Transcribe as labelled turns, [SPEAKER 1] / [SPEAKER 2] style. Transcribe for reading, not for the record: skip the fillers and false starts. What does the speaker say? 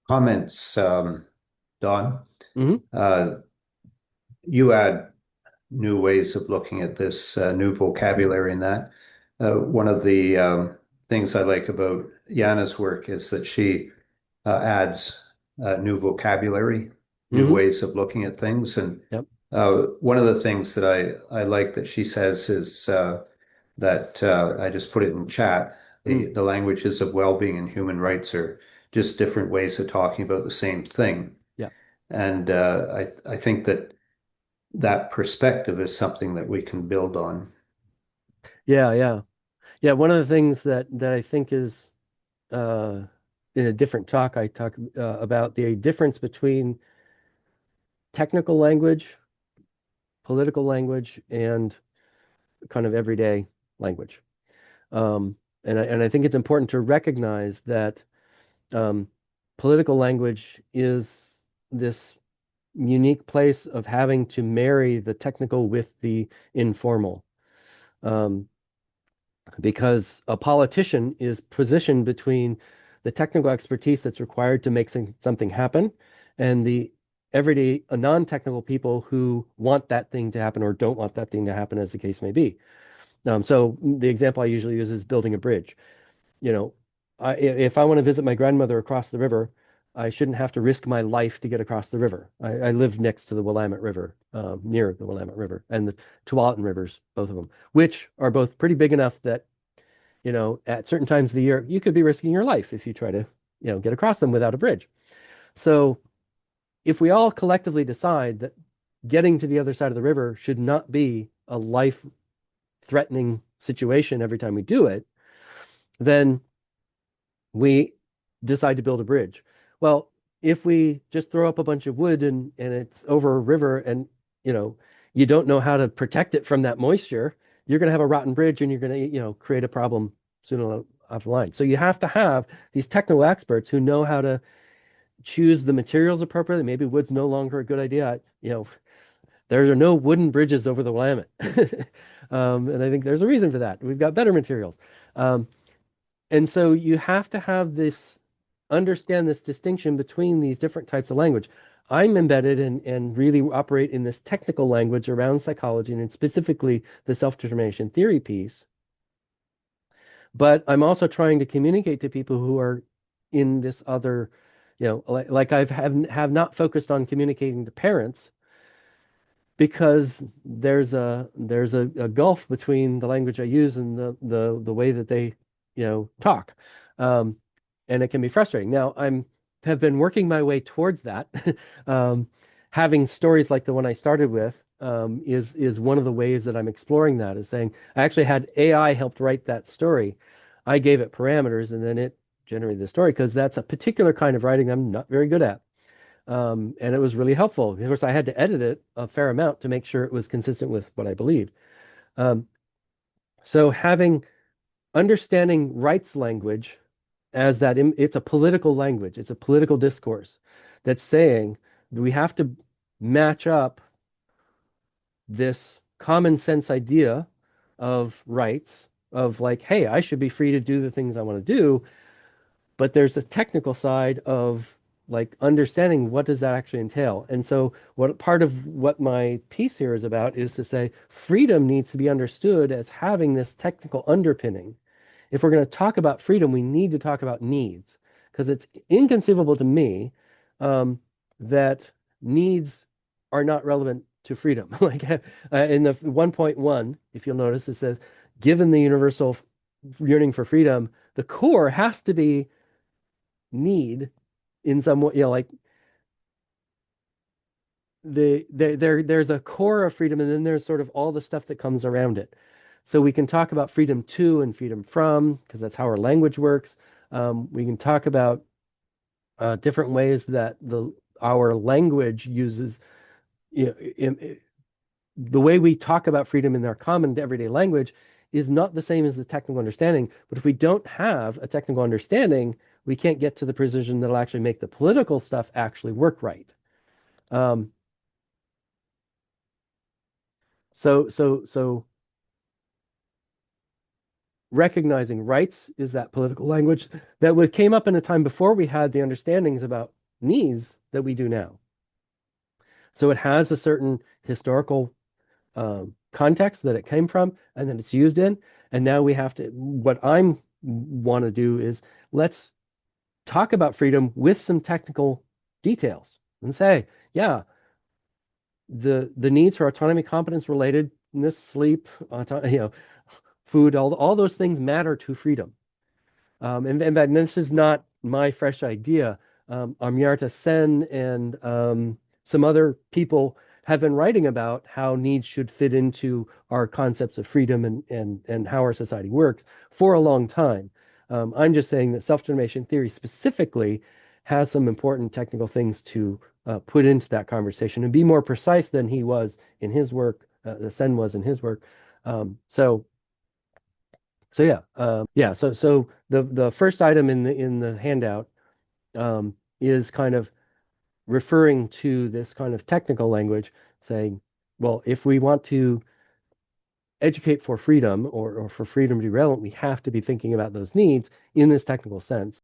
[SPEAKER 1] comments, Don.
[SPEAKER 2] Hmm.
[SPEAKER 1] Uh, you add new ways of looking at this, new vocabulary in that. One of the things I like about Yana's work is that she adds new vocabulary, new
[SPEAKER 2] Hmm.
[SPEAKER 1] ways of looking at things. And
[SPEAKER 2] Yep.
[SPEAKER 1] one of the things that I like that she says is that I just put it in chat.
[SPEAKER 2] Mm.
[SPEAKER 1] The languages of well-being and human rights are just different ways of talking about the same thing.
[SPEAKER 2] Yeah.
[SPEAKER 1] And I think that that perspective is something that we can build on.
[SPEAKER 2] Yeah. Yeah. Yeah. One of the things that I think is uh, in a different talk, I talk about the difference between technical language, political language, and kind of everyday language. Um, and I think it's important to recognize that um, political language is this unique place of having to marry the technical with the informal. Um, because a politician is positioned between the technical expertise that's required to make something happen and the everyday non-technical people who want that thing to happen or don't want that thing to happen, as the case may be. So the example I usually use is building a bridge. You know, if I want to visit my grandmother across the river, I shouldn't have to risk my life to get across the river. I live next to the Willamette River, near the Willamette River, and the Tualatin rivers, both of them, which are both pretty big enough that, at certain times of the year, you could be risking your life if you try to, get across them without a bridge. So if we all collectively decide that getting to the other side of the river should not be a life-threatening situation every time we do it, then we decide to build a bridge. Well, if we just throw up a bunch of wood and it's over a river and you know you don't know how to protect it from that moisture, you're going to have a rotten bridge and you're going to create a problem sooner off the line. So you have to have these technical experts who know how to choose the materials appropriately. Maybe wood's no longer a good idea. There are no wooden bridges over the Willamette. And I think there's a reason for that. We've got better materials. Um, and so you have to have this understand this distinction between these different types of language. I'm embedded and really operate in this technical language around psychology and specifically the self-determination theory piece. But I'm also trying to communicate to people who are in this other, like have not focused on communicating to parents because there's a gulf between the language I use and the way that they talk, um, and it can be frustrating. Now I'm have been working my way towards that. um, Having stories like the one I started with is one of the ways that I'm exploring that. Is saying I actually had AI helped write that story. I gave it parameters and then it generated the story because that's a particular kind of writing I'm not very good at. And it was really helpful. Of course, I had to edit it a fair amount to make sure it was consistent with what I believed. Um, so having understanding rights language as that it's a political language, it's a political discourse that's saying we have to match up this common sense idea of rights, of like, hey, I should be free to do the things I want to do, but there's a technical side of like understanding what does that actually entail. And so what part of what my piece here is about is to say freedom needs to be understood as having this technical underpinning. If we're going to talk about freedom, we need to talk about needs because it's inconceivable to me um, that needs are not relevant to freedom. Like in the 1.1, if you'll notice, it says, given the universal yearning for freedom, the core has to be need in some way, like there's a core of freedom, and then there's sort of all the stuff that comes around it. So we can talk about freedom to and freedom from, because that's how our language works. We can talk about different ways that our language uses, you know, the way we talk about freedom in our common everyday language is not the same as the technical understanding. But if we don't have a technical understanding, we can't get to the precision that'll actually make the political stuff actually work right. Um, so recognizing rights is that political language that came up in a time before we had the understandings about needs that we do now. So it has a certain historical context that it came from and that it's used in. And now we have to, what I'm want to do is let's talk about freedom with some technical details and say, yeah, the needs for autonomy, competence, relatedness, sleep, food, all those things matter to freedom. And this is not my fresh idea. Amartya Sen and some other people have been writing about how needs should fit into our concepts of freedom and how our society works for a long time. I'm just saying that self-determination theory specifically has some important technical things to put into that conversation and be more precise than he was in his work, the Sen was in his work. Um, so so yeah, So the first item in the handout is kind of referring to this kind of technical language, saying, well, if we want to educate for freedom or for freedom to be relevant, we have to be thinking about those needs in this technical sense.